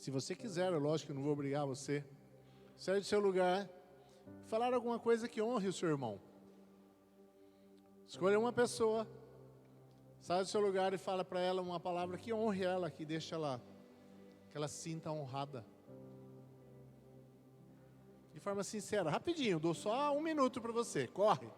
Se você quiser, é lógico que eu não vou obrigar você. Sair do seu lugar, falar alguma coisa que honre o seu irmão. Escolha uma pessoa, sai do seu lugar e fala para ela uma palavra que honre ela, que deixe ela, que ela se sinta honrada. De forma sincera, rapidinho, dou só 1 minuto para você, corre.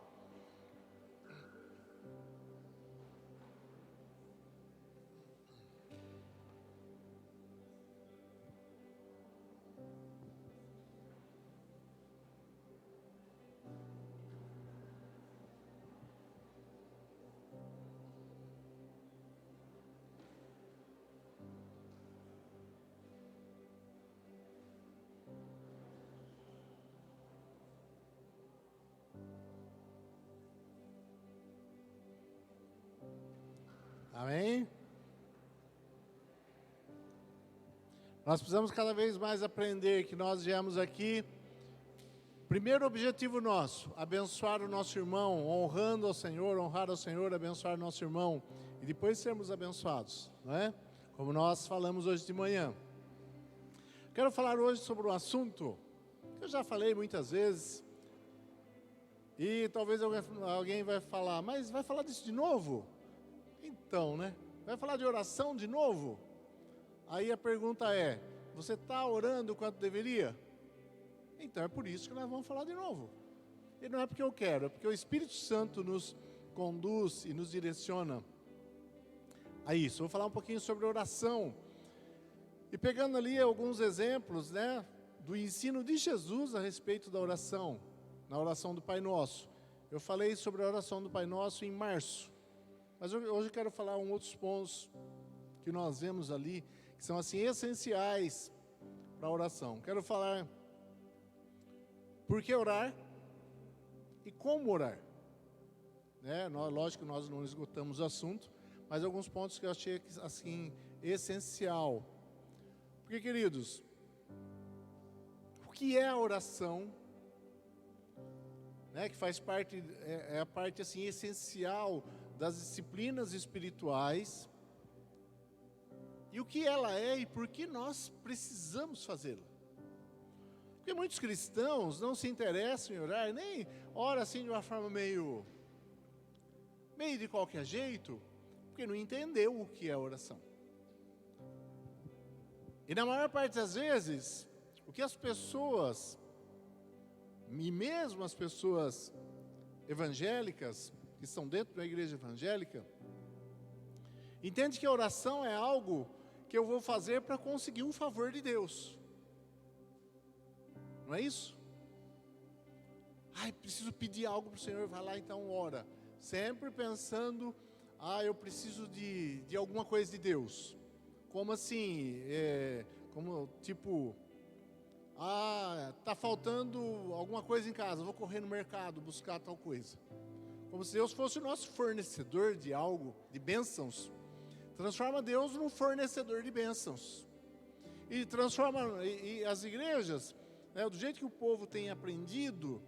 Amém? Nós precisamos cada vez mais aprender que nós viemos aqui. Primeiro objetivo nosso, abençoar o nosso irmão, honrando ao Senhor, honrar ao Senhor, abençoar o nosso irmão. E depois sermos abençoados, não é? Como nós falamos hoje de manhã. Quero falar hoje sobre um assunto que eu já falei muitas vezes. E talvez alguém vai falar, mas vai falar disso de novo? Então, né? Vai falar de oração de novo? Aí a pergunta é, você está orando quanto deveria? Então é por isso que nós vamos falar de novo. E não é porque eu quero, é porque o Espírito Santo nos conduz e nos direciona a isso. Vou falar um pouquinho sobre oração. E pegando ali alguns exemplos, né, do ensino de Jesus a respeito da oração, na oração do Pai Nosso. Eu falei sobre a oração do Pai Nosso em março. Mas hoje eu quero falar outros pontos que nós vemos ali, que são assim essenciais para a oração. Quero falar por que orar e como orar. Lógico que nós não esgotamos o assunto, mas alguns pontos que eu achei assim essencial. Porque, queridos, o que é a oração? Que faz parte, é a parte assim essencial das disciplinas espirituais, e o que ela é e por que nós precisamos fazê-la. Porque muitos cristãos não se interessam em orar, nem oram assim de uma forma meio de qualquer jeito, porque não entendeu o que é oração. E na maior parte das vezes, o que as pessoas, e mesmo as pessoas evangélicas, que estão dentro da igreja evangélica, entende que a oração é algo que eu vou fazer para conseguir um favor de Deus. Não é isso? Preciso pedir algo para o Senhor, vai lá então ora. Sempre pensando, eu preciso de alguma coisa de Deus. Como assim? Tá faltando alguma coisa em casa, vou correr no mercado buscar tal coisa. Como se Deus fosse o nosso fornecedor de algo, de bênçãos. Transforma Deus num fornecedor de bênçãos. E transforma, e as igrejas, do jeito que o povo tem aprendido,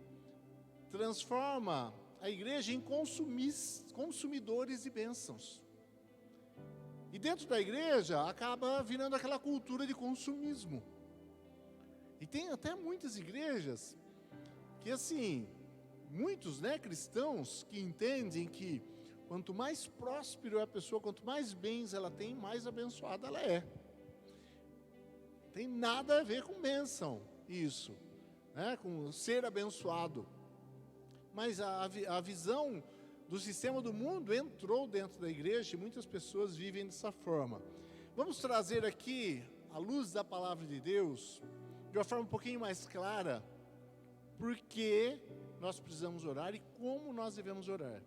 transforma a igreja em consumidores de bênçãos. E dentro da igreja acaba virando aquela cultura de consumismo. E tem até muitas igrejas que assim, muitos cristãos que entendem que quanto mais próspero é a pessoa, quanto mais bens ela tem, mais abençoada ela é. Tem nada a ver com bênção, isso, com ser abençoado. Mas a visão do sistema do mundo entrou dentro da igreja e muitas pessoas vivem dessa forma. Vamos trazer aqui, à luz da palavra de Deus, de uma forma um pouquinho mais clara, por que nós precisamos orar e como nós devemos orar.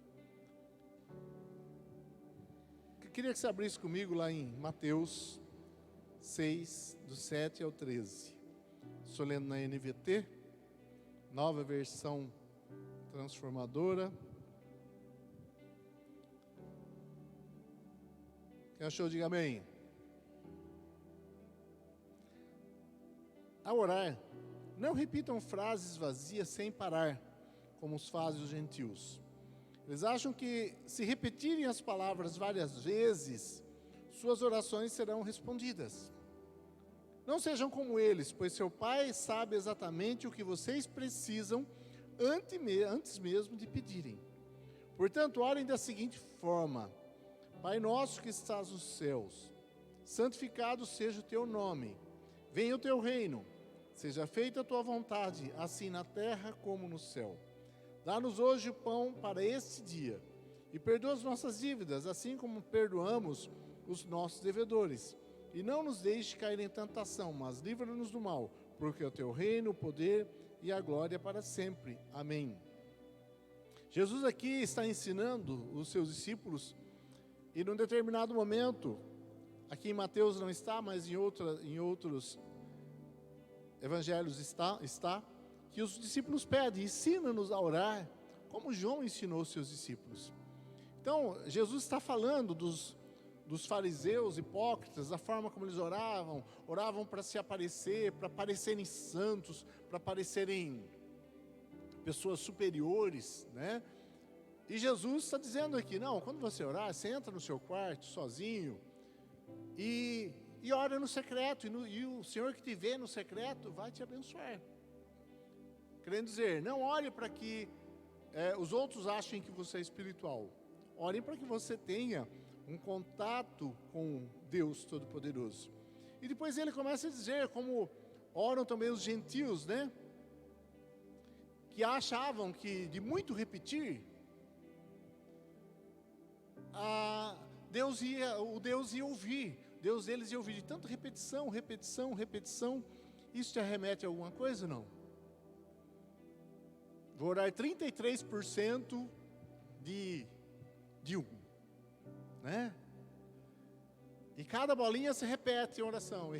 Eu queria que você abrisse comigo lá em Mateus 6, do 7 ao 13. Estou lendo na NVT, nova versão transformadora. Quem achou, diga amém. Ao orar, não repitam frases vazias sem parar, como os fazem os gentios. Eles acham que, se repetirem as palavras várias vezes, suas orações serão respondidas. Não sejam como eles, pois seu Pai sabe exatamente o que vocês precisam antes mesmo de pedirem. Portanto, orem da seguinte forma: Pai nosso que estás nos céus, santificado seja o teu nome. Venha o teu reino. Seja feita a tua vontade, assim na terra como no céu. Dá-nos hoje o pão para este dia. E perdoa as nossas dívidas, assim como perdoamos os nossos devedores. E não nos deixe cair em tentação, mas livra-nos do mal, porque é o teu reino, o poder e a glória para sempre. Amém. Jesus aqui está ensinando os seus discípulos, e num determinado momento, aqui em Mateus não está, mas em outros evangelhos está, que os discípulos pedem: ensina-nos a orar, como João ensinou os seus discípulos. Então, Jesus está falando dos fariseus hipócritas, da forma como eles oravam para se aparecer, para parecerem santos, para parecerem pessoas superiores, né? E Jesus está dizendo aqui: não, quando você orar, você entra no seu quarto sozinho e ora no secreto, e o Senhor que te vê no secreto vai te abençoar. Querendo dizer, não ore para que os outros achem que você é espiritual. Ore para que você tenha um contato com Deus Todo-Poderoso. E depois ele começa a dizer como oram também os gentios, né? Que achavam que de muito repetir, Deus ia ouvir. Deus deles ia ouvir de tanto repetição. Isso te remete a alguma coisa, não? Vou orar 33% de um, né? E cada bolinha se repete em oração,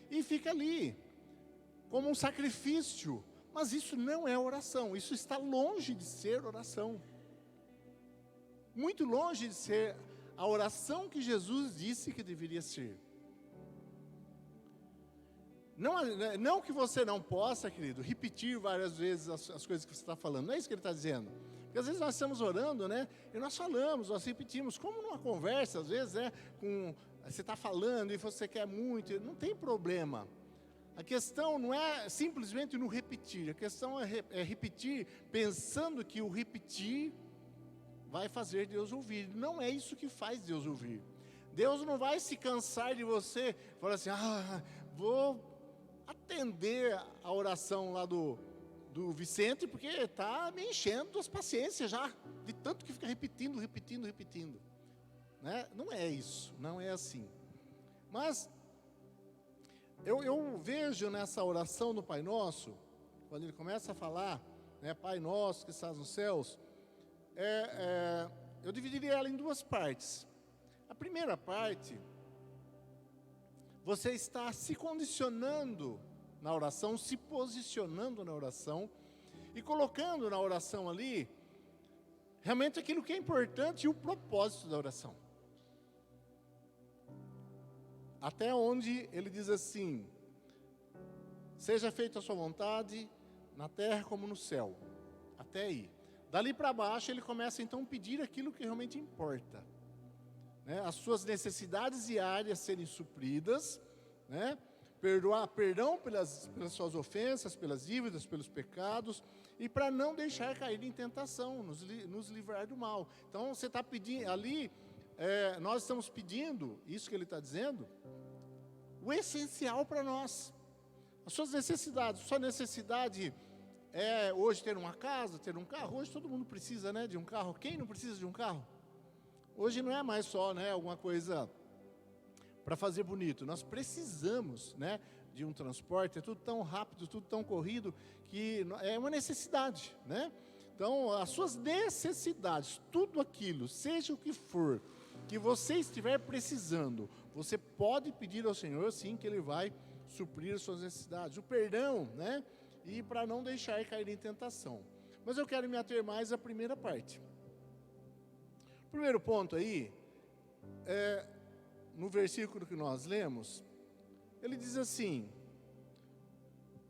e fica ali, como um sacrifício. Mas isso não é oração, isso está longe de ser oração. Muito longe de ser a oração que Jesus disse que deveria ser. Não que você não possa, querido, repetir várias vezes as coisas que você está falando, não é isso que ele está dizendo. Porque às vezes nós estamos orando, né? E nós falamos, nós repetimos, como numa conversa, às vezes, né? Você está falando e você quer muito, não tem problema. A questão não é simplesmente no repetir, a questão é repetir pensando que o repetir vai fazer Deus ouvir. Não é isso que faz Deus ouvir. Deus não vai se cansar de você, falar assim: vou atender a oração lá do Vicente, porque está me enchendo as paciências já, de tanto que fica repetindo, né? Não é isso, não é assim. Mas eu vejo nessa oração do Pai Nosso, quando ele começa a falar, né, Pai Nosso que estás nos céus, eu dividiria ela em duas partes. A primeira parte, você está se condicionando na oração, se posicionando na oração e colocando na oração ali realmente aquilo que é importante e o propósito da oração. Até onde ele diz assim: seja feita a sua vontade na terra como no céu. Até aí. Dali para baixo ele começa então a pedir aquilo que realmente importa, né? As suas necessidades diárias serem supridas, né? Perdão pelas suas ofensas, pelas dívidas, pelos pecados, e para não deixar cair em tentação, nos livrar do mal. Então você está pedindo ali, nós estamos pedindo, isso que ele está dizendo, o essencial para nós. As suas necessidades, sua necessidade é hoje ter uma casa, ter um carro. Hoje todo mundo precisa, né, de um carro. Quem não precisa de um carro? Hoje não é mais só, né, alguma coisa para fazer bonito. Nós precisamos, né, de um transporte. É tudo tão rápido, tudo tão corrido, que é uma necessidade, né? Então, as suas necessidades, tudo aquilo, seja o que for, que você estiver precisando, você pode pedir ao Senhor, sim, que Ele vai suprir as suas necessidades. O perdão, né? E para não deixar cair em tentação. Mas eu quero me ater mais à primeira parte. O primeiro ponto aí, no versículo que nós lemos, ele diz assim: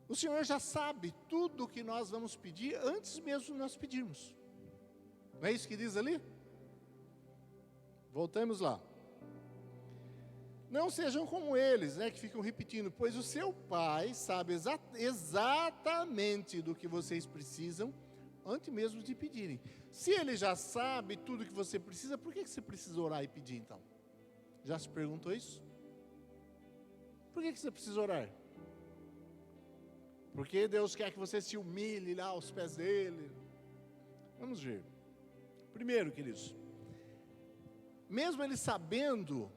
o Senhor já sabe tudo o que nós vamos pedir antes mesmo de nós pedirmos. Não é isso que diz ali? Voltamos lá. Não sejam como eles, né, que ficam repetindo, pois o seu pai sabe exatamente do que vocês precisam, antes mesmo de pedirem. Se ele já sabe tudo que você precisa, por que você precisa orar e pedir então? Já se perguntou isso? Por que você precisa orar? Porque Deus quer que você se humilhe lá aos pés dele. Vamos ver. Primeiro, queridos, mesmo ele sabendo,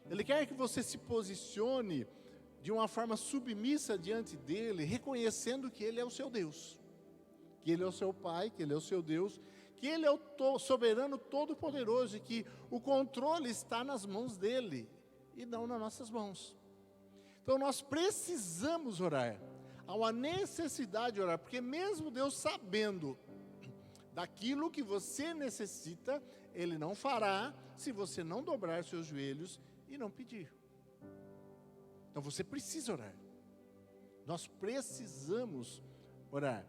ele quer que você se posicione de uma forma submissa diante dele, reconhecendo que ele é o seu Deus, que ele é o seu Pai, que ele é o seu Deus, que ele é o soberano todo-poderoso e que o controle está nas mãos dele e não nas nossas mãos. Então nós precisamos orar, há uma necessidade de orar, porque mesmo Deus sabendo daquilo que você necessita, Ele não fará se você não dobrar seus joelhos e não pedir. Então você precisa orar. Nós precisamos orar.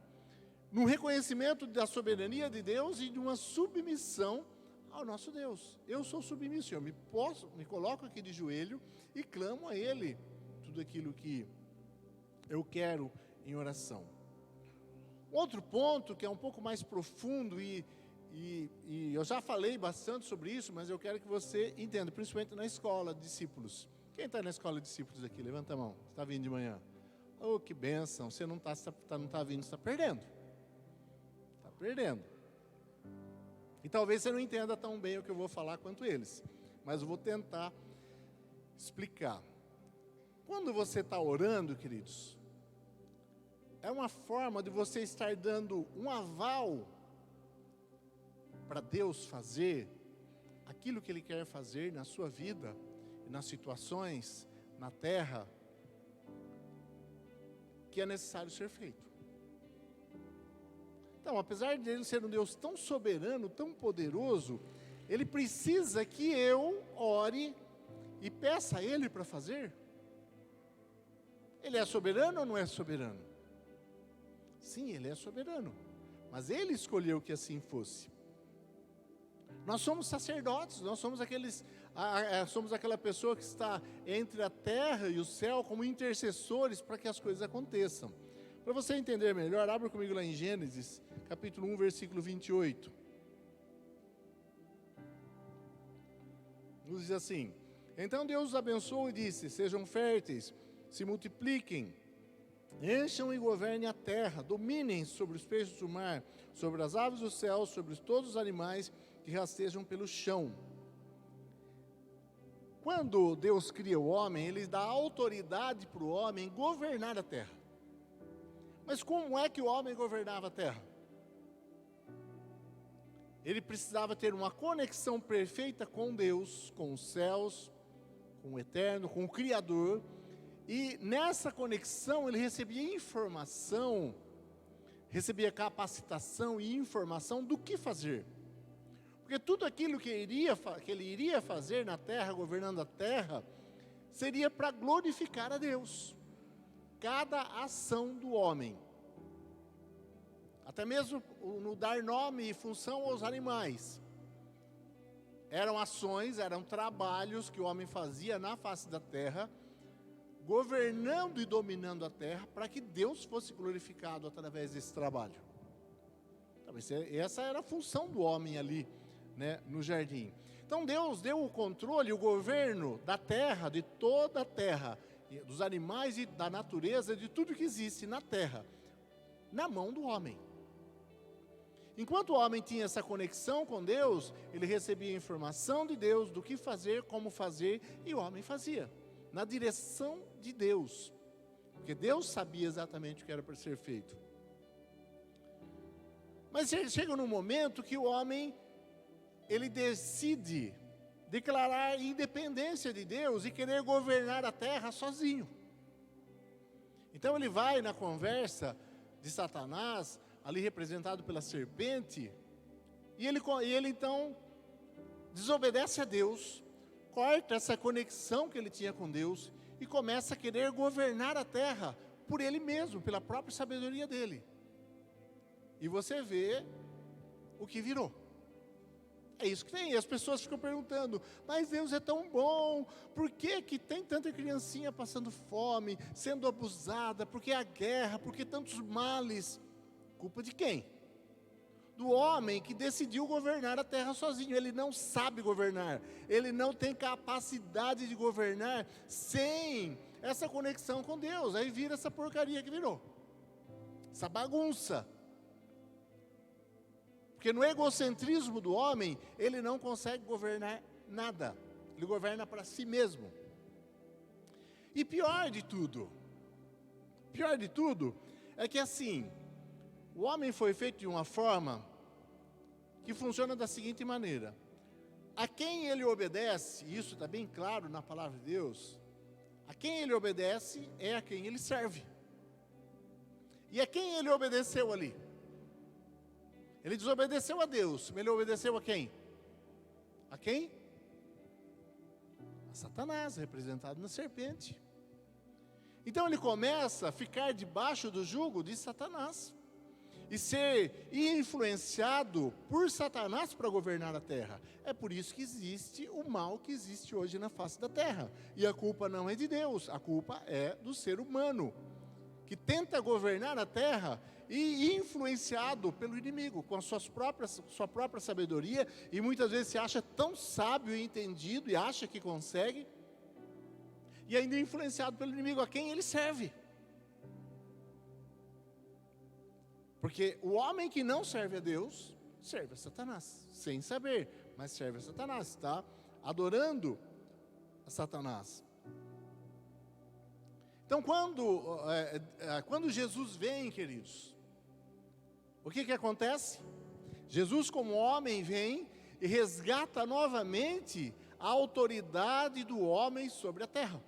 No reconhecimento da soberania de Deus e de uma submissão ao nosso Deus. Eu sou submisso, eu me coloco aqui de joelho e clamo a Ele tudo aquilo que eu quero em oração. Outro ponto que é um pouco mais profundo e eu já falei bastante sobre isso, mas eu quero que você entenda, principalmente na escola de discípulos. Quem está na escola de discípulos aqui? Levanta a mão. Você está vindo de manhã? Oh, que bênção. Você não está vindo, você está perdendo. Está perdendo. E talvez você não entenda tão bem o que eu vou falar quanto eles, mas eu vou tentar explicar. Quando você está orando, queridos, é uma forma de você estar dando um aval para Deus fazer aquilo que Ele quer fazer na sua vida, nas situações, na terra, que é necessário ser feito. Então, apesar de Ele ser um Deus tão soberano, tão poderoso, Ele precisa que eu ore e peça a Ele para fazer. Ele é soberano ou não é soberano? Sim, Ele é soberano, mas Ele escolheu que assim fosse. Nós somos sacerdotes, nós somos somos aquela pessoa que está entre a terra e o céu como intercessores para que as coisas aconteçam. Para você entender melhor, abra comigo lá em Gênesis, capítulo 1, versículo 28. Nos diz assim: então Deus os abençoou e disse: sejam férteis, se multipliquem, encham e governem a terra, dominem sobre os peixes do mar, sobre as aves do céu, sobre todos os animais que rastejam pelo chão. Quando Deus cria o homem, Ele dá autoridade para o homem governar a terra. Mas como é que o homem governava a terra? Ele precisava ter uma conexão perfeita com Deus, com os céus, com o eterno, com o Criador. E nessa conexão ele recebia informação, recebia capacitação e informação do que fazer. Porque tudo aquilo que ele iria fazer na terra, governando a terra, seria para glorificar a Deus. Cada ação do homem, até mesmo no dar nome e função aos animais, eram ações, eram trabalhos que o homem fazia na face da terra, governando e dominando a terra, para que Deus fosse glorificado através desse trabalho. Essa era a função do homem ali, né, no jardim. Então Deus deu o controle, o governo da terra, de toda a terra, dos animais e da natureza, de tudo que existe na terra, na mão do homem. Enquanto o homem tinha essa conexão com Deus, ele recebia informação de Deus, do que fazer, como fazer, e o homem fazia, na direção de Deus, porque Deus sabia exatamente o que era para ser feito. Mas chega num momento que o homem, ele decide declarar independência de Deus e querer governar a terra sozinho. Então ele vai na conversa de Satanás, ali representado pela serpente, e ele então desobedece a Deus, corta essa conexão que ele tinha com Deus e começa a querer governar a terra por ele mesmo, pela própria sabedoria dele. E você vê o que virou. É isso que tem. E as pessoas ficam perguntando, mas Deus é tão bom, por que tem tanta criancinha passando fome, sendo abusada, por que a guerra, por que tantos males? Culpa de quem? Do homem que decidiu governar a terra sozinho. Ele não sabe governar, ele não tem capacidade de governar sem essa conexão com Deus. Aí vira essa porcaria que virou, essa bagunça. Porque no egocentrismo do homem, ele não consegue governar nada. Ele governa para si mesmo. E pior de tudo é que assim, o homem foi feito de uma forma que funciona da seguinte maneira: a quem ele obedece, e isso está bem claro na palavra de Deus, a quem ele obedece é a quem ele serve. E a quem ele obedeceu ali? Ele desobedeceu a Deus, mas ele obedeceu a quem? A quem? A Satanás, representado na serpente. Então ele começa a ficar debaixo do jugo de Satanás e ser influenciado por Satanás para governar a terra. É por isso que existe o mal que existe hoje na face da terra. E a culpa não é de Deus, a culpa é do ser humano, que tenta governar a terra e influenciado pelo inimigo, com a sua própria sabedoria, e muitas vezes se acha tão sábio e entendido, e acha que consegue, e ainda é influenciado pelo inimigo, a quem ele serve. Porque o homem que não serve a Deus, serve a Satanás, sem saber, mas serve a Satanás, está adorando a Satanás. Então, quando Jesus vem, queridos, o que acontece? Jesus, como homem, vem e resgata novamente a autoridade do homem sobre a terra.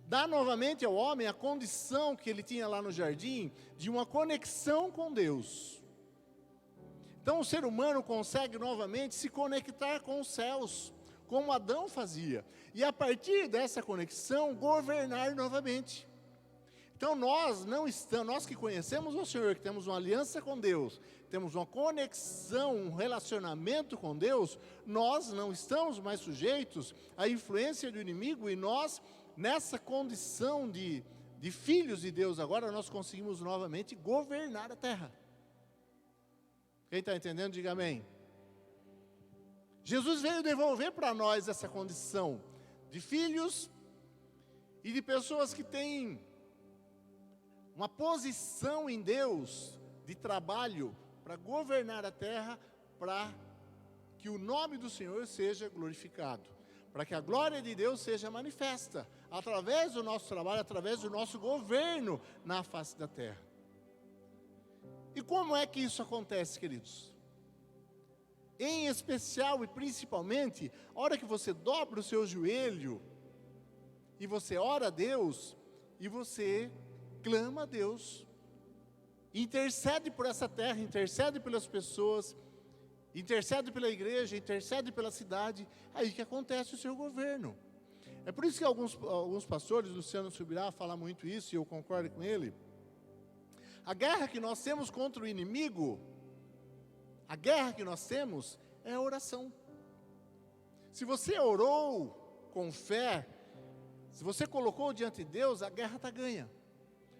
Dá novamente ao homem a condição que ele tinha lá no jardim, de uma conexão com Deus. Então o ser humano consegue novamente se conectar com os céus, como Adão fazia. E a partir dessa conexão, governar novamente. Então nós que conhecemos o Senhor, que temos uma aliança com Deus, temos uma conexão, um relacionamento com Deus, nós não estamos mais sujeitos à influência do inimigo, e nós, nessa condição de filhos de Deus, agora nós conseguimos novamente governar a terra. Quem está entendendo, diga amém. Jesus veio devolver para nós essa condição de filhos e de pessoas que têm uma posição em Deus de trabalho para governar a terra, para que o nome do Senhor seja glorificado, para que a glória de Deus seja manifesta através do nosso trabalho, através do nosso governo na face da terra. E como é que isso acontece, queridos? Em especial e principalmente, a hora que você dobra o seu joelho e você ora a Deus e você clama a Deus, intercede por essa terra, intercede pelas pessoas, intercede pela igreja, intercede pela cidade, aí que acontece o seu governo. É por isso que alguns pastores, Luciano Subirá fala muito isso, e eu concordo com ele. A guerra que nós temos contra o inimigo, a guerra que nós temos é a oração. Se você orou com fé, se você colocou diante de Deus, a guerra está ganha.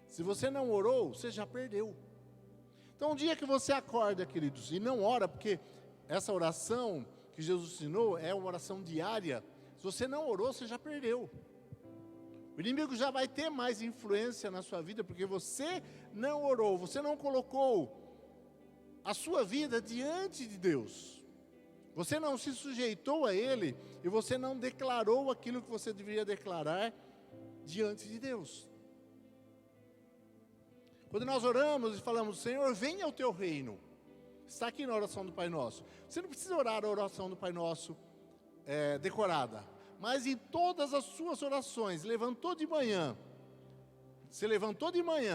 Se você não orou, você já perdeu. Então, um dia que você acorda, queridos, e não ora, porque essa oração que Jesus ensinou é uma oração diária. Se você não orou, você já perdeu. O inimigo já vai ter mais influência na sua vida, porque você não orou, você não colocou a sua vida diante de Deus. Você não se sujeitou a Ele, e você não declarou aquilo que você deveria declarar diante de Deus. Quando nós oramos e falamos, Senhor, venha o teu reino, está aqui na oração do Pai Nosso. Você não precisa orar a oração do Pai Nosso decorada, mas em todas as suas orações, você levantou de manhã,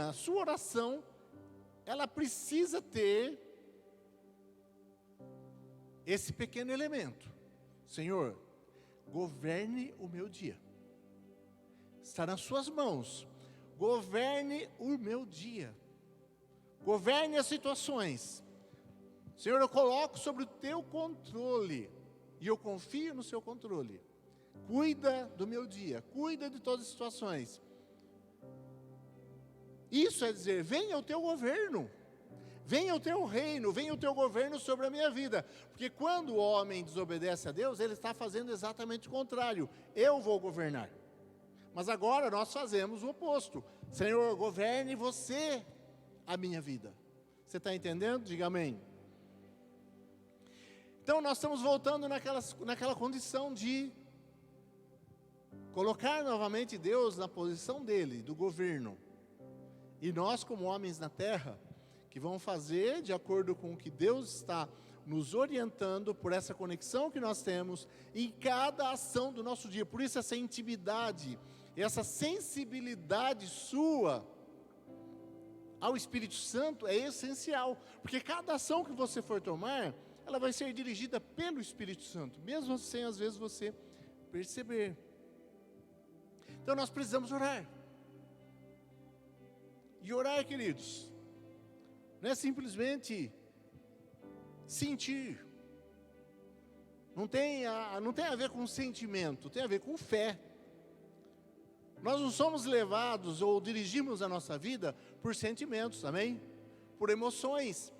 a sua oração, ela precisa ter esse pequeno elemento. Senhor, governe o meu dia, está nas suas mãos. Governe o meu dia, governe as situações. Senhor, eu coloco sobre o teu controle, e eu confio no seu controle. Cuida do meu dia, cuida de todas as situações. Isso é dizer, venha o teu governo, venha o teu reino, venha o teu governo sobre a minha vida. Porque quando o homem desobedece a Deus, ele está fazendo exatamente o contrário. Eu vou governar. Mas agora nós fazemos o oposto. Senhor, governe você a minha vida. Você está entendendo? Diga amém. Então nós estamos voltando naquela condição de colocar novamente Deus na posição dele, do governo. E nós, como homens na terra, que vamos fazer de acordo com o que Deus está nos orientando, por essa conexão que nós temos, em cada ação do nosso dia. Por isso essa intimidade, essa sensibilidade sua ao Espírito Santo é essencial. Porque cada ação que você for tomar, ela vai ser dirigida pelo Espírito Santo, mesmo sem às vezes você perceber. Então nós precisamos orar. E orar, queridos, não é simplesmente sentir. Não tem a ver com sentimento, tem a ver com fé. Nós não somos levados ou dirigimos a nossa vida por sentimentos, amém? Por emoções.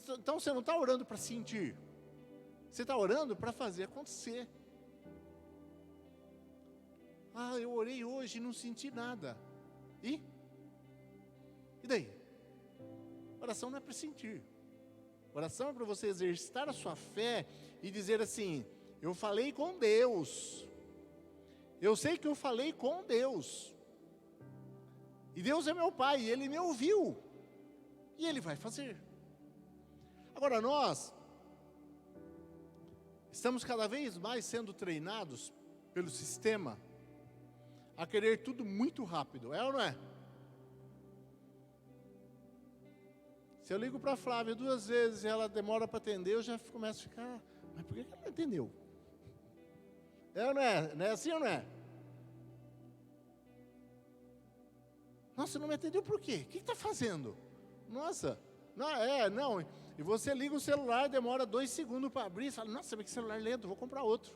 Então você não está orando para sentir, você está orando para fazer acontecer. Ah, eu orei hoje e não senti nada. E daí? Oração não é para sentir. Oração é para você exercitar a sua fé e dizer assim, eu falei com Deus. Eu sei que eu falei com Deus. E Deus é meu Pai, e Ele me ouviu. E Ele vai fazer. Agora nós estamos cada vez mais sendo treinados pelo sistema a querer tudo muito rápido, é ou não é? Se eu ligo para a Flávia 2 vezes e ela demora para atender, eu já começo a ficar, mas por que ela não atendeu? É ou não é? Não é assim ou não é? Nossa, não me atendeu por quê? O que está fazendo? Nossa, não. E você liga o celular, demora 2 segundos para abrir, e fala, nossa, mas que celular lento, vou comprar outro.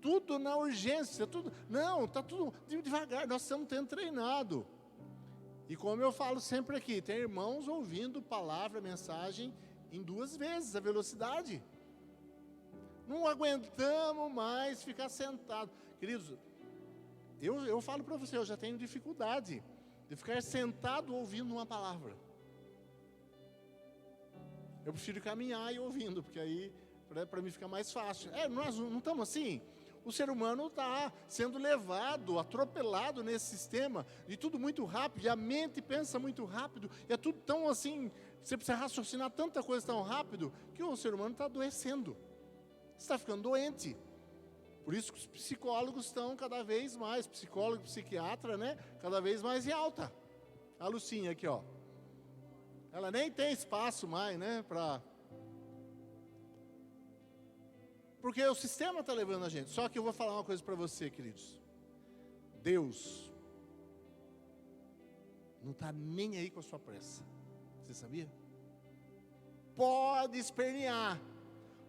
Tudo na urgência, tudo. Não, está tudo devagar, nós estamos tendo treinado. E como eu falo sempre aqui, tem irmãos ouvindo palavra, mensagem em 2 vezes a velocidade. Não aguentamos mais ficar sentado. Queridos, eu falo para você, eu já tenho dificuldade de ficar sentado ouvindo uma palavra. Eu prefiro caminhar e ouvindo, porque aí para mim fica mais fácil. Nós não estamos assim. O ser humano está sendo levado, atropelado nesse sistema, de tudo muito rápido, e a mente pensa muito rápido, e é tudo tão assim, você precisa raciocinar tanta coisa tão rápido, que o ser humano está adoecendo, está ficando doente. Por isso que os psicólogos estão cada vez mais, psicólogo, psiquiatra, né, cada vez mais em alta. A Lucinha aqui, ó, ela nem tem espaço mais, né, porque o sistema está levando a gente. Só que eu vou falar uma coisa para você, queridos. Deus não está nem aí com a sua pressa. Você sabia? Pode espernear,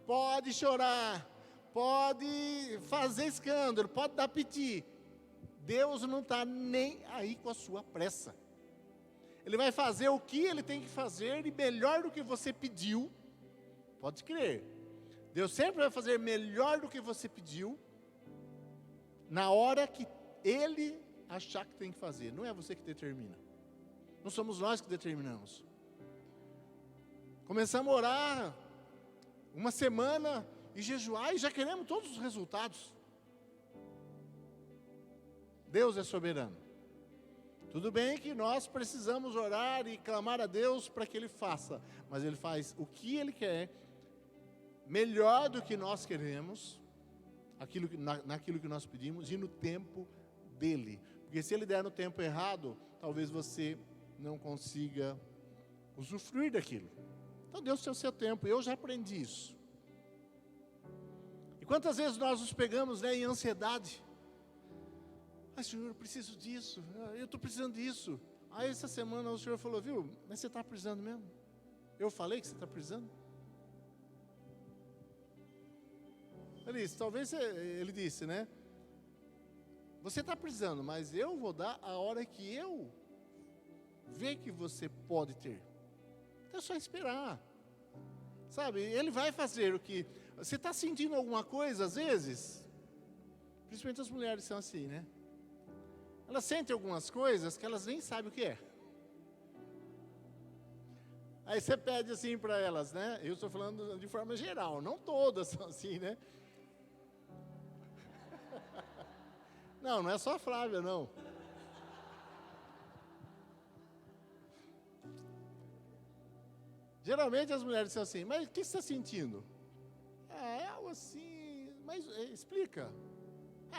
pode chorar, pode fazer escândalo, pode dar piti. Deus não está nem aí com a sua pressa. Ele vai fazer o que Ele tem que fazer e melhor do que você pediu. Pode crer. Deus sempre vai fazer melhor do que você pediu, na hora que Ele achar que tem que fazer. Não é você que determina. Não somos nós que determinamos. Começamos a orar uma semana e jejuar e já queremos todos os resultados. Deus é soberano. Tudo bem que nós precisamos orar e clamar a Deus para que Ele faça, mas Ele faz o que Ele quer, melhor do que nós queremos, naquilo que nós pedimos e no tempo dEle. Porque se Ele der no tempo errado, talvez você não consiga usufruir daquilo. Então Deus tem o seu tempo, eu já aprendi isso. E quantas vezes nós nos pegamos, né, em ansiedade? Ai, Senhor, eu preciso disso, eu estou precisando disso. Aí essa semana o Senhor falou, viu, mas você está precisando mesmo? Eu falei que você está precisando? Ele disse, né? Você está precisando, mas eu vou dar a hora que eu ver que você pode ter. Então é só esperar. Sabe, ele vai fazer o que... Você está sentindo alguma coisa, às vezes? Principalmente as mulheres são assim, né? Elas sentem algumas coisas que elas nem sabem o que é. Aí você pede assim para elas, né? Eu estou falando de forma geral, não todas são assim, né? Não, não é só a Flávia, não. Geralmente as mulheres são assim, mas o que você está sentindo? É algo assim, mas explica.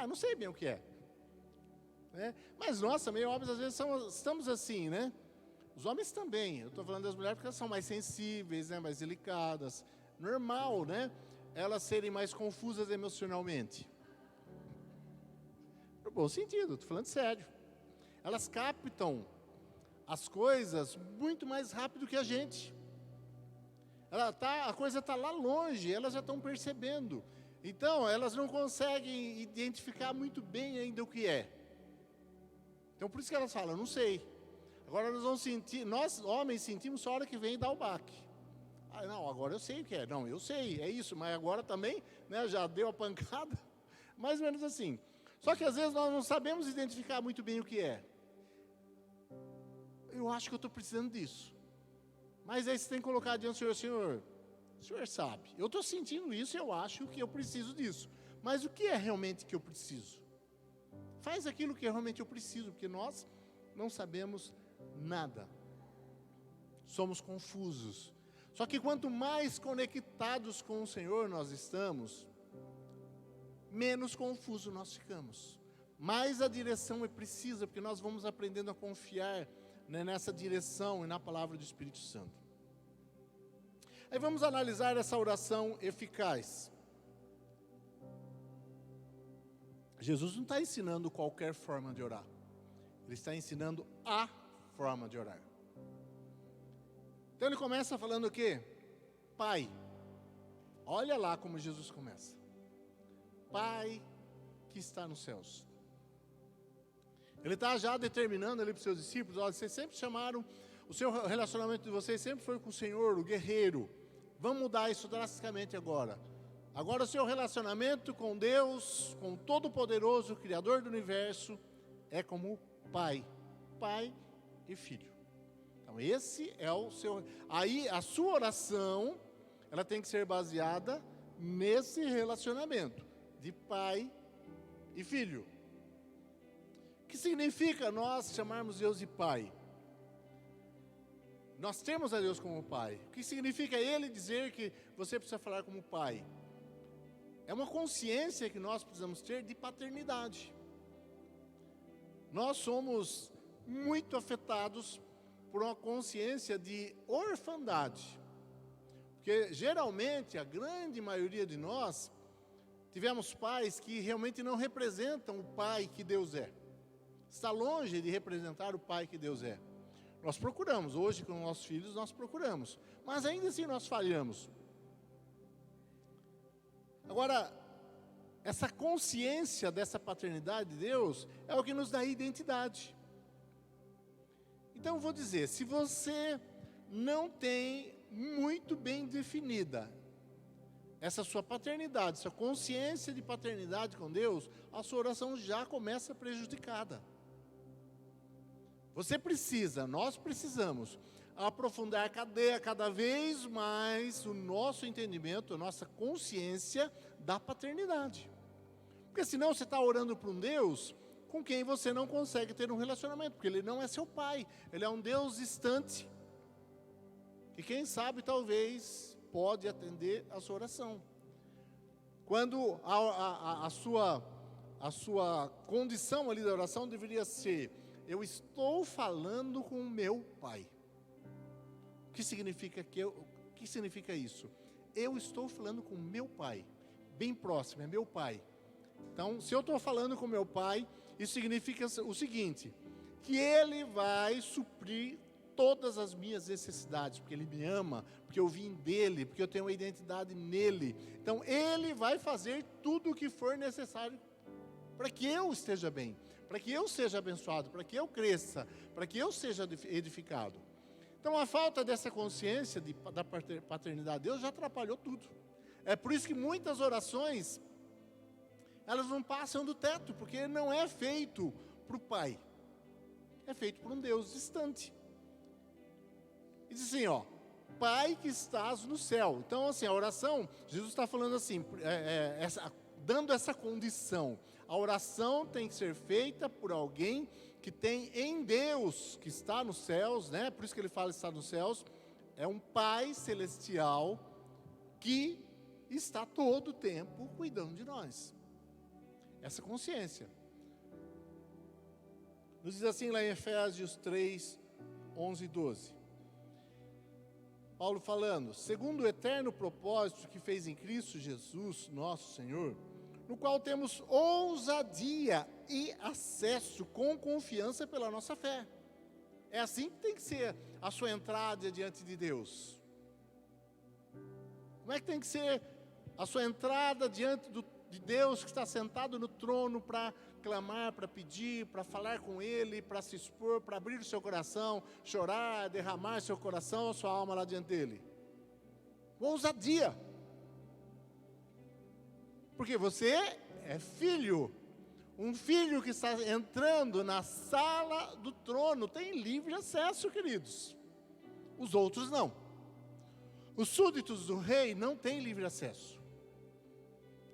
Não sei bem o que é. Né? Mas nós também, homens, às vezes estamos assim, né? Os homens também. Eu estou falando das mulheres porque elas são mais sensíveis, né? Mais delicadas. Normal, né? Elas serem mais confusas emocionalmente. No bom sentido, estou falando sério. Elas captam as coisas muito mais rápido que a gente. A coisa está lá longe, elas já estão percebendo. Então, elas não conseguem identificar muito bem ainda o que é. Então, por isso que elas falam, não sei. Agora nós vamos sentir, nós homens sentimos só a hora que vem dar o baque. Não, agora eu sei o que é. Não, eu sei, é isso, mas agora também, né, já deu a pancada. Mais ou menos assim. Só que às vezes nós não sabemos identificar muito bem o que é. Eu acho que eu estou precisando disso. Mas aí você tem que colocar diante do Senhor, o Senhor sabe. Eu estou sentindo isso e eu acho que eu preciso disso. Mas o que é realmente que eu preciso? Faz aquilo que realmente eu preciso, porque nós não sabemos nada. Somos confusos. Só que quanto mais conectados com o Senhor nós estamos, menos confusos nós ficamos. Mais a direção é precisa, porque nós vamos aprendendo a confiar, né, nessa direção e na palavra do Espírito Santo. Aí vamos analisar essa oração eficaz. Jesus não está ensinando qualquer forma de orar. Ele está ensinando a forma de orar. Então ele começa falando o quê? Pai. Olha lá como Jesus começa. Pai que está nos céus. Ele está já determinando ali para os seus discípulos, olha, vocês sempre chamaram, o seu relacionamento de vocês sempre foi com o Senhor, o guerreiro. Vamos mudar isso drasticamente agora. Agora o seu relacionamento com Deus, com o Todo-Poderoso, o Criador do Universo, é como pai e filho. Então esse é o seu... Aí a sua oração, ela tem que ser baseada nesse relacionamento de pai e filho. O que significa nós chamarmos Deus de pai? Nós temos a Deus como pai. O que significa Ele dizer que você precisa falar como pai? É uma consciência que nós precisamos ter de paternidade. Nós somos muito afetados por uma consciência de orfandade. Porque geralmente, a grande maioria de nós, tivemos pais que realmente não representam o pai que Deus é. Está longe de representar o pai que Deus é. Nós procuramos, hoje com nossos filhos nós procuramos, mas ainda assim nós falhamos. Agora, essa consciência dessa paternidade de Deus é o que nos dá identidade. Então eu vou dizer, se você não tem muito bem definida essa sua paternidade, essa consciência de paternidade com Deus, a sua oração já começa prejudicada. Você precisa, nós precisamos aprofundar cada vez mais o nosso entendimento, a nossa consciência da paternidade. Porque senão você está orando para um Deus com quem você não consegue ter um relacionamento, porque Ele não é seu pai, Ele é um Deus distante, que quem sabe talvez pode atender a sua oração. Quando a sua condição ali da oração deveria ser: eu estou falando com o meu pai. O que significa isso? Eu estou falando com o meu pai, bem próximo, é meu pai. Então, se eu estou falando com meu pai, isso significa o seguinte: que Ele vai suprir todas as minhas necessidades, porque Ele me ama, porque eu vim dEle, porque eu tenho uma identidade nele. Então, Ele vai fazer tudo o que for necessário para que eu esteja bem, para que eu seja abençoado, para que eu cresça, para que eu seja edificado. Então, a falta dessa consciência da paternidade de Deus já atrapalhou tudo. É por isso que muitas orações, elas não passam do teto, porque não é feito para o Pai, é feito por um Deus distante. E diz assim, ó, Pai que estás no céu. Então, assim, a oração, Jesus está falando assim, dando essa condição. A oração tem que ser feita por alguém que tem em Deus, que está nos céus, né? Por isso que ele fala está nos céus. É um Pai celestial que está todo o tempo cuidando de nós. Essa consciência. Nos diz assim lá em Efésios 3, 11 e 12. Paulo falando, segundo o eterno propósito que fez em Cristo Jesus, nosso Senhor, no qual temos ousadia e acesso com confiança pela nossa fé. É assim que tem que ser a sua entrada diante de Deus. Como é que tem que ser a sua entrada diante de Deus que está sentado no trono para clamar, para pedir, para falar com Ele, para se expor, para abrir o seu coração, chorar, derramar seu coração, sua alma lá diante dEle? Ousadia. Porque você é filho. Um filho que está entrando na sala do trono tem livre acesso, queridos. Os outros não. Os súditos do rei não têm livre acesso.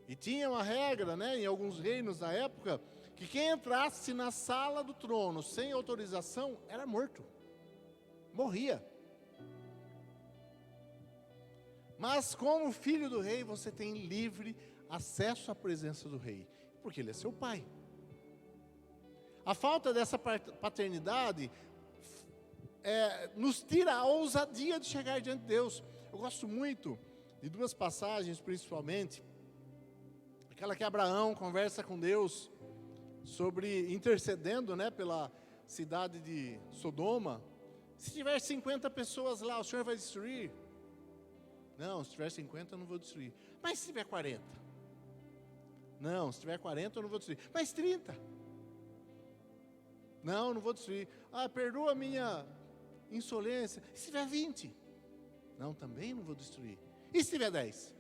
E tinha uma regra, né, em alguns reinos da época, que quem entrasse na sala do trono sem autorização era morto. Morria. Mas como filho do rei, você tem livre acesso à presença do rei, porque ele é seu pai. A falta dessa paternidade nos tira a ousadia de chegar diante de Deus. Eu gosto muito de duas passagens, principalmente. Aquela que Abraão conversa com Deus sobre intercedendo, né, pela cidade de Sodoma. Se tiver 50 pessoas lá, o Senhor vai destruir? Não, se tiver 50 eu não vou destruir. Mas se tiver 40? Não, se tiver 40 eu não vou destruir. Mas 30? Não, não vou destruir. Ah, perdoa a minha insolência. E se tiver 20? Não, também não vou destruir. E se tiver 10?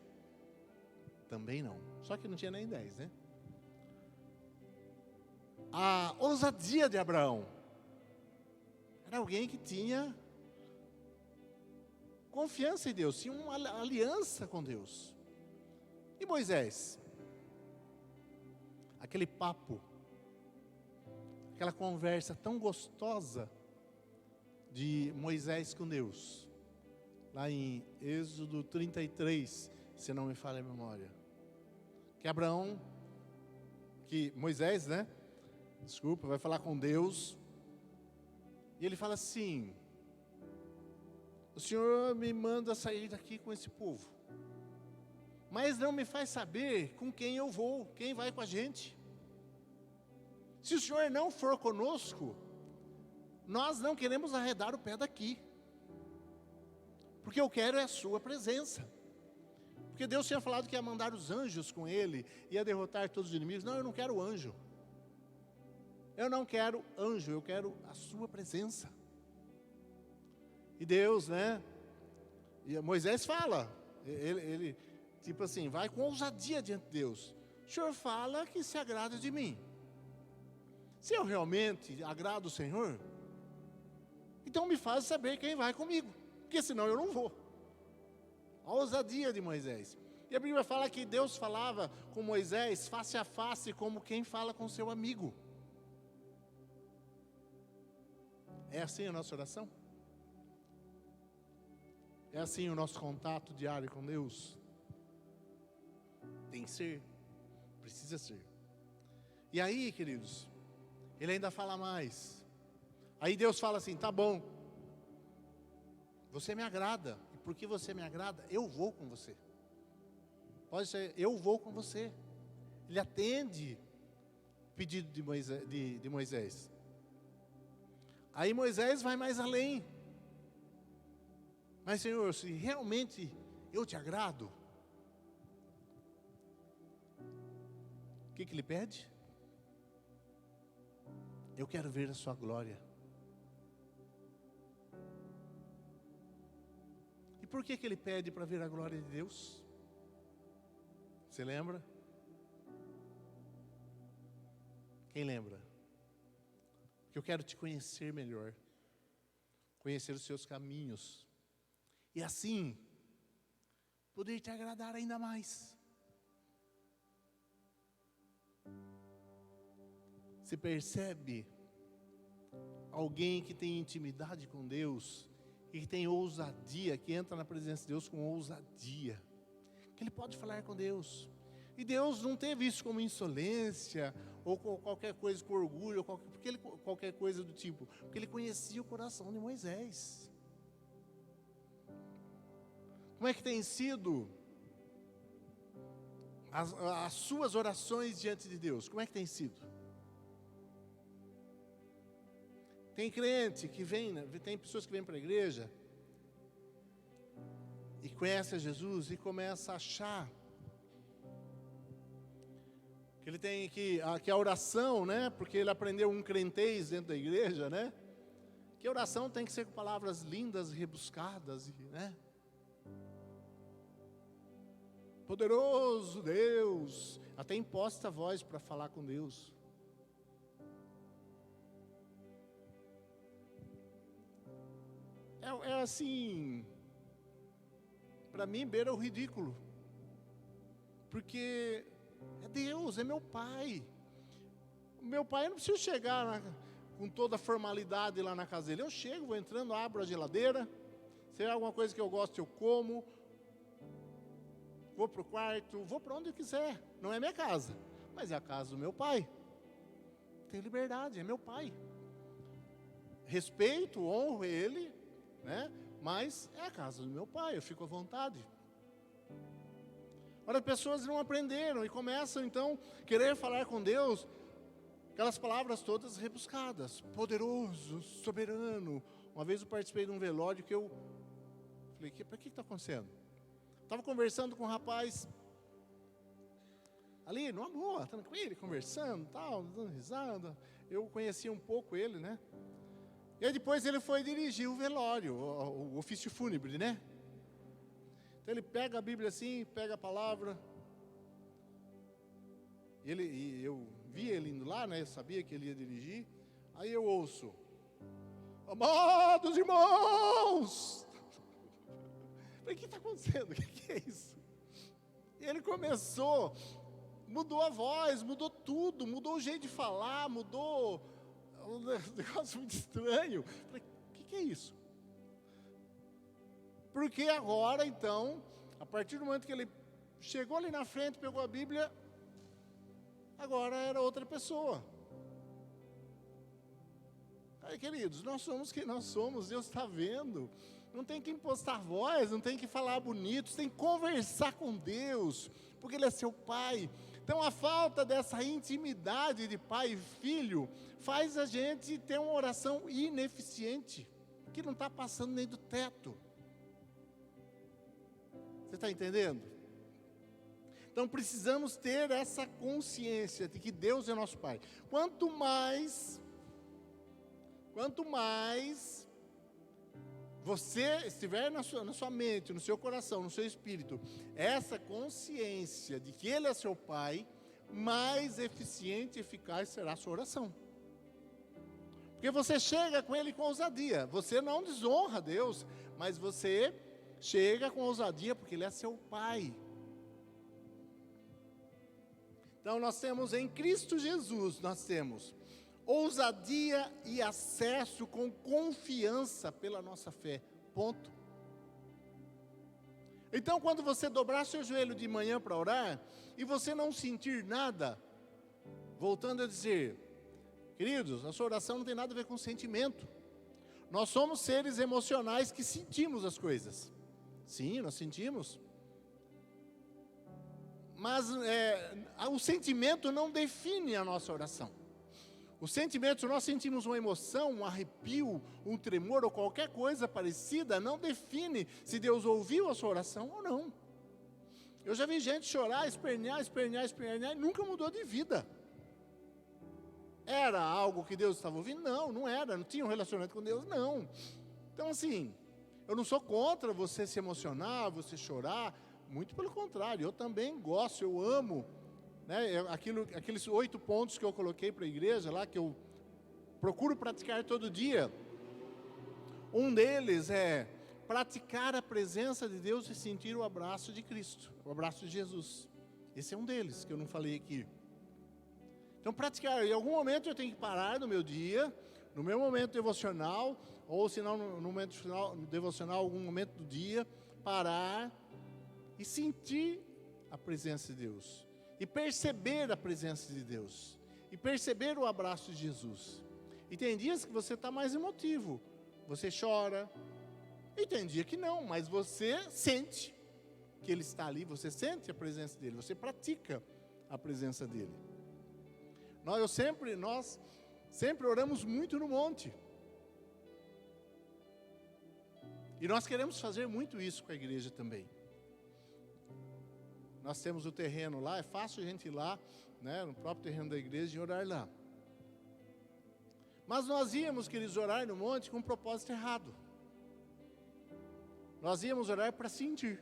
Também não. Só que não tinha nem 10, né? A ousadia de Abraão era alguém que tinha confiança em Deus, tinha uma aliança com Deus. E Moisés? Aquele papo, aquela conversa tão gostosa de Moisés com Deus, lá em Êxodo 33, se não me falha a memória. Que Moisés, né? Desculpa, vai falar com Deus. E ele fala assim: o Senhor me manda sair daqui com esse povo, mas não me faz saber com quem eu vou, quem vai com a gente. Se o Senhor não for conosco, nós não queremos arredar o pé daqui, porque eu quero é a sua presença. Porque Deus tinha falado que ia mandar os anjos com ele, ia derrotar todos os inimigos. Não, eu não quero anjo. Eu não quero anjo, eu quero a sua presença. E Deus, né? E Moisés fala, ele tipo assim, vai com ousadia diante de Deus. O Senhor fala que se agrada de mim. Se eu realmente agrado o Senhor, então me faz saber quem vai comigo, porque senão eu não vou. A ousadia de Moisés. E a Bíblia fala que Deus falava com Moisés face a face, como quem fala com seu amigo. É assim a nossa oração? É assim o nosso contato diário com Deus? Tem que ser, precisa ser. E aí, queridos, ele ainda fala mais. Aí Deus fala assim: tá bom, você me agrada, e porque você me agrada, eu vou com você. Pode ser, eu vou com você. Ele atende o pedido de Moisés. Aí Moisés vai mais além. Mas, Senhor, se realmente eu te agrado, o que ele pede? Eu quero ver a sua glória. E por que ele pede para ver a glória de Deus? Você lembra? Quem lembra? Porque eu quero te conhecer melhor, conhecer os seus caminhos, e assim, poder te agradar ainda mais. Você percebe alguém que tem intimidade com Deus, e que tem ousadia, que entra na presença de Deus com ousadia, que ele pode falar com Deus. E Deus não teve isso como insolência, ou qualquer coisa com orgulho, qualquer coisa do tipo, porque ele conhecia o coração de Moisés. Como é que tem sido as suas orações diante de Deus? Como é que tem sido? Tem crente que vem, tem pessoas que vêm para a igreja e conhecem a Jesus e começa a achar que ele tem que a oração, né? Porque ele aprendeu um crentez dentro da igreja, né? Que a oração tem que ser com palavras lindas, rebuscadas, né? Poderoso Deus, até imposta a voz para falar com Deus. É assim, para mim beira o ridículo, porque é Deus, é meu Pai. Meu Pai, eu não preciso chegar com toda a formalidade lá na casa dele. Eu chego, vou entrando, abro a geladeira, se é alguma coisa que eu gosto eu como, vou para o quarto, vou para onde eu quiser. Não é minha casa, mas é a casa do meu Pai. Tenho liberdade, é meu Pai. Respeito, honro Ele, né? Mas é a casa do meu Pai, eu fico à vontade. Ora, as pessoas não aprenderam e começam então a querer falar com Deus, aquelas palavras todas rebuscadas, poderoso, soberano. Uma vez eu participei de um velório que eu falei, para que está acontecendo? Estava conversando com um rapaz, ali numa boa, tranquilo, conversando, tal, dando risada. Eu conhecia um pouco ele, né? E aí depois ele foi dirigir o velório, o ofício fúnebre, né? Então ele pega a Bíblia assim, pega a palavra. E eu vi ele indo lá, né? Eu sabia que ele ia dirigir. Aí eu ouço: amados irmãos! Falei, o que está acontecendo? O que é isso? E ele começou, mudou a voz, mudou tudo, mudou o jeito de falar, mudou um negócio muito estranho. Falei, o que é isso? Porque agora, então, a partir do momento que ele chegou ali na frente, pegou a Bíblia, agora era outra pessoa. Aí, queridos, nós somos quem nós somos, Deus está vendo. Não tem que impostar voz, não tem que falar bonito, você tem que conversar com Deus, porque Ele é seu Pai. Então a falta dessa intimidade de pai e filho faz a gente ter uma oração ineficiente, que não está passando nem do teto. Você está entendendo? Então precisamos ter essa consciência de que Deus é nosso Pai. Quanto mais você estiver na sua mente, no seu coração, no seu espírito, essa consciência de que Ele é seu Pai, mais eficiente e eficaz será a sua oração. Porque você chega com Ele com ousadia. Você não desonra Deus, mas você chega com ousadia porque Ele é seu Pai. Então nós temos em Cristo Jesus, nós temos ousadia e acesso com confiança pela nossa fé, ponto. Então quando você dobrar seu joelho de manhã para orar, e você não sentir nada, voltando a dizer, queridos, a sua oração não tem nada a ver com sentimento. Nós somos seres emocionais que sentimos as coisas. Sim, nós sentimos. Mas o sentimento não define a nossa oração. Os sentimentos, nós sentimos uma emoção, um arrepio, um tremor ou qualquer coisa parecida, não define se Deus ouviu a sua oração ou não. Eu já vi gente chorar, espernear e nunca mudou de vida. Era algo que Deus estava ouvindo? Não, não era. Não tinha um relacionamento com Deus? Não. Então assim, eu não sou contra você se emocionar, você chorar. Muito pelo contrário, eu também gosto, eu amo. Né, aqueles 8 pontos que eu coloquei para a igreja lá, que eu procuro praticar todo dia. Um deles é praticar a presença de Deus e sentir o abraço de Cristo, o abraço de Jesus. Esse é um deles que eu não falei aqui. Então praticar, em algum momento eu tenho que parar no meu dia, no meu momento devocional, ou se não no momento final, devocional, algum momento do dia, parar e sentir a presença de Deus. E perceber a presença de Deus. E perceber o abraço de Jesus. E tem dias que você está mais emotivo. Você chora. E tem dia que não, mas você sente que Ele está ali. Você sente a presença dEle. Você pratica a presença dEle. Nós sempre oramos muito no monte. E nós queremos fazer muito isso com a igreja também. Nós temos o terreno lá, é fácil a gente ir lá, né, no próprio terreno da igreja e orar lá. Mas nós íamos, queridos, orar no monte com um propósito errado. Nós íamos orar para sentir.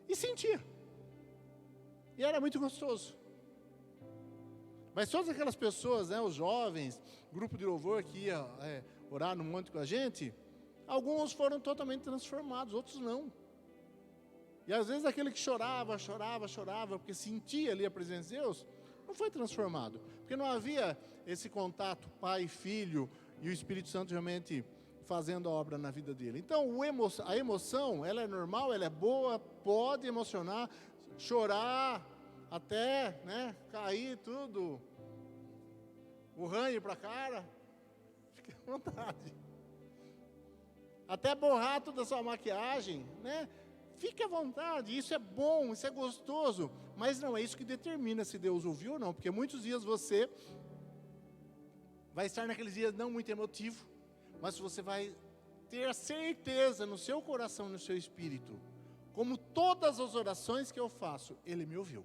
E sentia. E era muito gostoso. Mas todas aquelas pessoas, né, os jovens, grupo de louvor que ia orar no monte com a gente, alguns foram totalmente transformados, outros não. E às vezes aquele que chorava, porque sentia ali a presença de Deus, não foi transformado. Porque não havia esse contato pai, filho e o Espírito Santo realmente fazendo a obra na vida dele. Então a emoção, ela é normal, ela é boa, pode emocionar, chorar, até, né, cair tudo, o ranho para a cara, fique à vontade. Até borrar toda a sua maquiagem, né? Fique à vontade, isso é bom, isso é gostoso, mas não é isso que determina se Deus ouviu ou não, porque muitos dias você vai estar naqueles dias não muito emotivo, mas você vai ter a certeza no seu coração, no seu espírito, como todas as orações que eu faço, Ele me ouviu.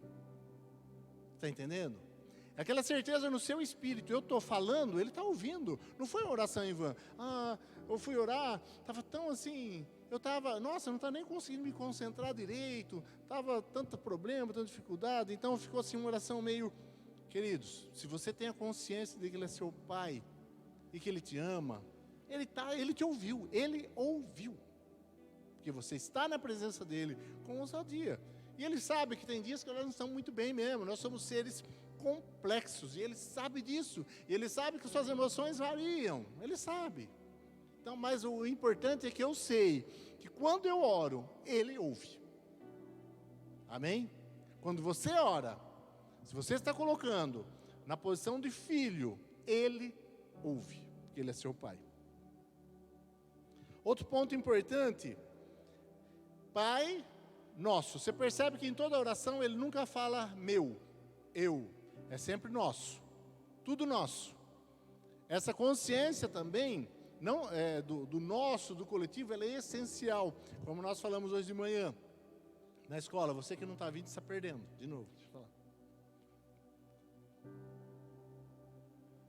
Está entendendo? Aquela certeza no seu espírito, eu estou falando, Ele está ouvindo, não foi uma oração em vão. Eu fui orar, estava tão assim... não estava nem conseguindo me concentrar direito, estava tanto problema, tanta dificuldade, então ficou assim uma oração meio... Queridos, se você tem a consciência de que Ele é seu Pai, e que Ele te ama, Ele te ouviu, Ele ouviu, porque você está na presença dEle com ousadia, e Ele sabe que tem dias que nós não estamos muito bem mesmo, nós somos seres complexos, e Ele sabe disso, e Ele sabe que suas emoções variam, Ele sabe. Então, mas o importante é que eu sei que quando eu oro, Ele ouve. Amém? Quando você ora, se você está colocando na posição de filho, Ele ouve, porque Ele é seu Pai. Outro ponto importante, Pai Nosso. Você percebe que em toda oração Ele nunca fala meu, eu, é sempre nosso, tudo nosso. Essa consciência também... não do nosso, do coletivo, ela é essencial, como nós falamos hoje de manhã na escola. Você que não está vindo está perdendo, de novo, deixa eu falar.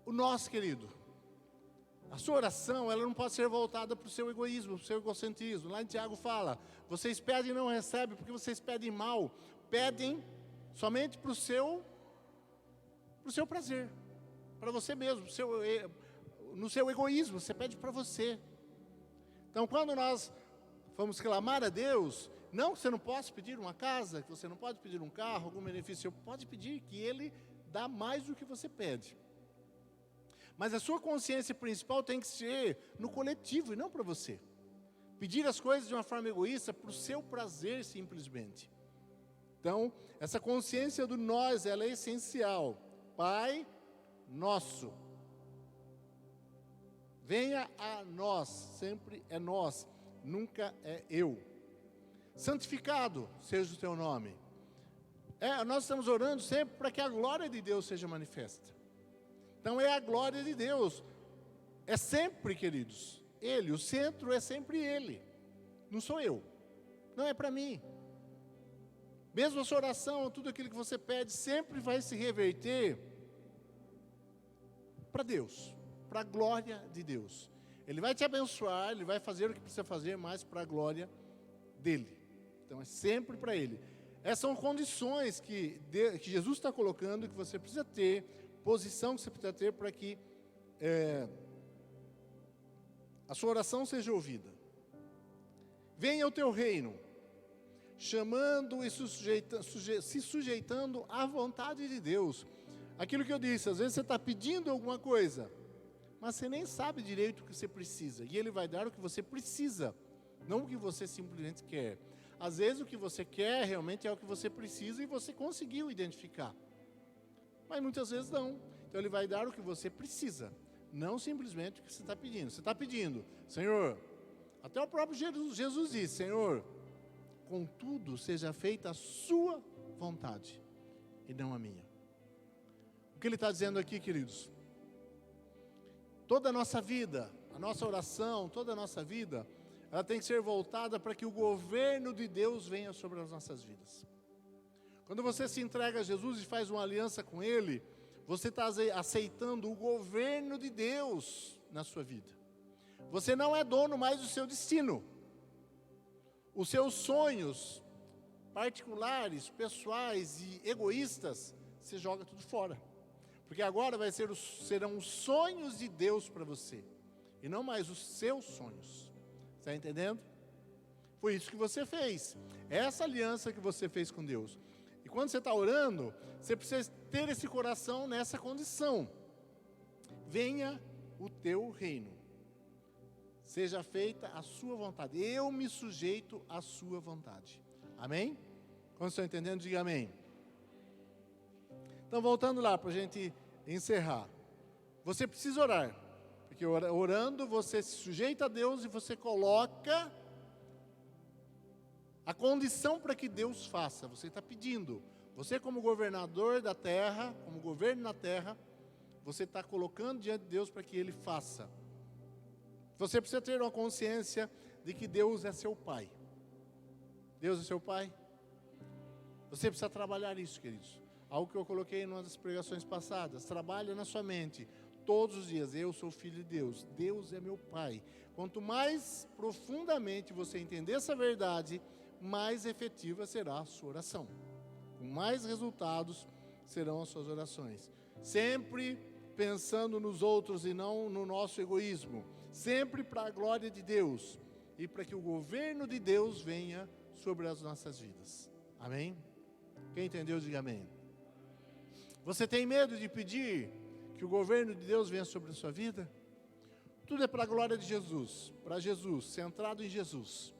O nosso, querido, a sua oração, ela não pode ser voltada para o seu egoísmo, para o seu egocentrismo. Lá em Tiago fala, vocês pedem e não recebem porque vocês pedem mal, pedem somente para o seu prazer, para você mesmo, no seu egoísmo, você pede para você. Então, quando nós vamos clamar a Deus, não que você não possa pedir uma casa, que você não pode pedir um carro, algum benefício, você pode pedir que Ele dá mais do que você pede. Mas a sua consciência principal tem que ser no coletivo e não para você. Pedir as coisas de uma forma egoísta para o seu prazer simplesmente. Então, essa consciência do nós, ela é essencial. Pai Nosso. Venha a nós, sempre é nós, nunca é eu. Santificado seja o teu nome. Nós estamos orando sempre para que a glória de Deus seja manifesta. Então é a glória de Deus. É sempre, queridos, Ele, o centro é sempre Ele. Não sou eu. Não é para mim. Mesmo a sua oração, tudo aquilo que você pede, sempre vai se reverter para Deus, para a glória de Deus. Ele vai te abençoar, Ele vai fazer o que precisa fazer, mas para a glória dEle. Então é sempre para Ele. Essas são condições que Jesus está colocando, que você precisa ter, posição que você precisa ter para que a sua oração seja ouvida. Venha o teu reino, chamando e se sujeitando à vontade de Deus. Aquilo que eu disse, às vezes você está pedindo alguma coisa, mas você nem sabe direito o que você precisa. E Ele vai dar o que você precisa, não o que você simplesmente quer. Às vezes o que você quer realmente é o que você precisa e você conseguiu identificar. Mas muitas vezes não. Então Ele vai dar o que você precisa, não simplesmente o que você está pedindo. Você está pedindo, Senhor, até o próprio Jesus disse, Senhor, contudo seja feita a sua vontade e não a minha. O que Ele está dizendo aqui, queridos? Toda a nossa vida, a nossa oração, toda a nossa vida, ela tem que ser voltada para que o governo de Deus venha sobre as nossas vidas. Quando você se entrega a Jesus e faz uma aliança com Ele, você está aceitando o governo de Deus na sua vida. Você não é dono mais do seu destino. Os seus sonhos particulares, pessoais e egoístas, você joga tudo fora. Porque agora serão os sonhos de Deus para você, e não mais os seus sonhos. Está entendendo? Foi isso que você fez. Essa aliança que você fez com Deus. E quando você está orando, você precisa ter esse coração nessa condição. Venha o teu reino. Seja feita a sua vontade. Eu me sujeito à sua vontade. Amém? Quando estão entendendo, diga amém. Então, voltando lá para a gente encerrar. Você precisa orar. Porque orando, você se sujeita a Deus e você coloca a condição para que Deus faça. Você está pedindo. Você como governador da terra, como governo na terra, você está colocando diante de Deus para que Ele faça. Você precisa ter uma consciência de que Deus é seu Pai. Deus é seu Pai. Você precisa trabalhar isso, queridos. Algo que eu coloquei em uma das pregações passadas. Trabalha na sua mente. Todos os dias, eu sou filho de Deus. Deus é meu Pai. Quanto mais profundamente você entender essa verdade, mais efetiva será a sua oração. Com mais resultados serão as suas orações. Sempre pensando nos outros e não no nosso egoísmo. Sempre para a glória de Deus. E para que o governo de Deus venha sobre as nossas vidas. Amém? Quem entendeu, diga amém. Você tem medo de pedir que o governo de Deus venha sobre a sua vida? Tudo é para a glória de Jesus, para Jesus, centrado em Jesus.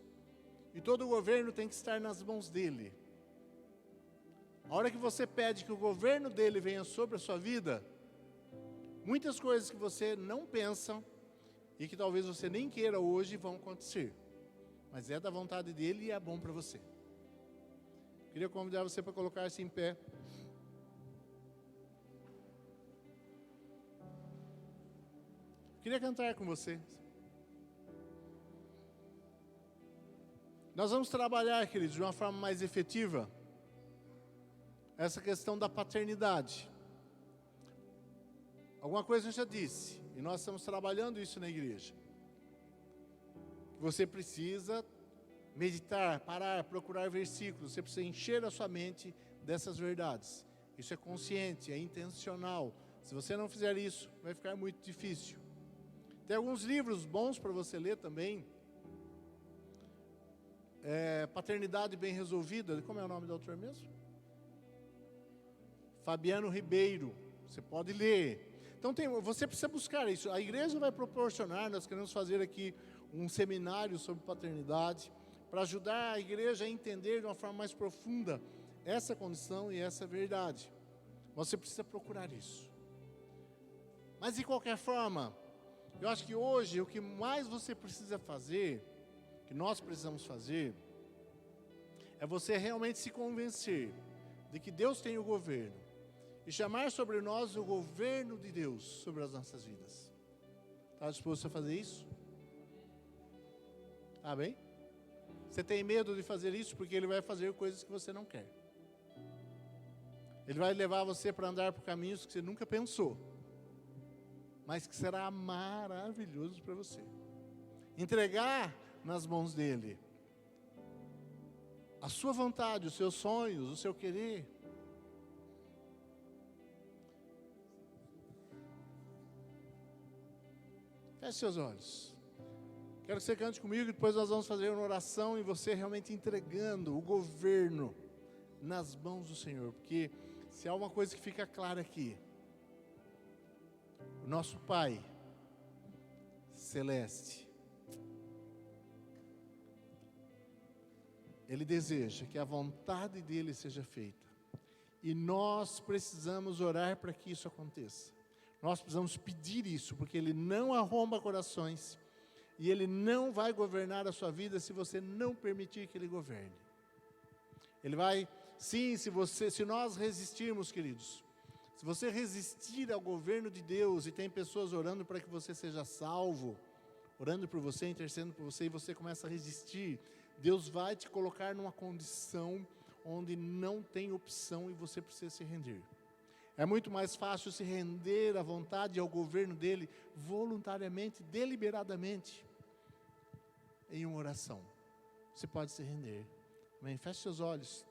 E todo o governo tem que estar nas mãos dEle. A hora que você pede que o governo dEle venha sobre a sua vida, muitas coisas que você não pensa e que talvez você nem queira hoje vão acontecer. Mas é da vontade dEle e é bom para você. Queria convidar você para colocar-se em pé. Queria cantar com você. Nós vamos trabalhar, queridos, de uma forma mais efetiva essa questão da paternidade. Alguma coisa eu já disse, e nós estamos trabalhando isso na igreja. Você precisa meditar, parar, procurar versículos, você precisa encher a sua mente dessas verdades. Isso é consciente, é intencional. Se você não fizer isso, vai ficar muito difícil. Tem alguns livros bons para você ler também. Paternidade Bem Resolvida. Como é o nome do autor mesmo? Fabiano Ribeiro. Você pode ler. Então você precisa buscar isso. A igreja vai proporcionar, nós queremos fazer aqui um seminário sobre paternidade, para ajudar a igreja a entender de uma forma mais profunda essa condição e essa verdade. Você precisa procurar isso. Mas de qualquer forma, eu acho que hoje o que mais você precisa fazer, que nós precisamos fazer, é você realmente se convencer de que Deus tem o governo. e chamar sobre nós o governo de Deus sobre as nossas vidas. Está disposto a fazer isso? Amém? Você tem medo de fazer isso porque Ele vai fazer coisas que você não quer. Ele vai levar você para andar por caminhos que você nunca pensou, mas que será maravilhoso para você. Entregar nas mãos dEle a sua vontade, os seus sonhos, o seu querer. Feche seus olhos. Quero que você cante comigo e depois nós vamos fazer uma oração e você realmente entregando o governo nas mãos do Senhor. Porque se há uma coisa que fica clara aqui, o nosso Pai Celeste, Ele deseja que a vontade dEle seja feita. E nós precisamos orar para que isso aconteça. Nós precisamos pedir isso, porque Ele não arromba corações. E Ele não vai governar a sua vida se você não permitir que Ele governe. Ele vai, sim, se nós resistirmos, queridos. Se você resistir ao governo de Deus e tem pessoas orando para que você seja salvo, orando por você, intercedendo por você, e você começa a resistir, Deus vai te colocar numa condição onde não tem opção e você precisa se render. É muito mais fácil se render à vontade e ao governo dEle voluntariamente, deliberadamente, em uma oração. Você pode se render. Amém? Feche seus olhos.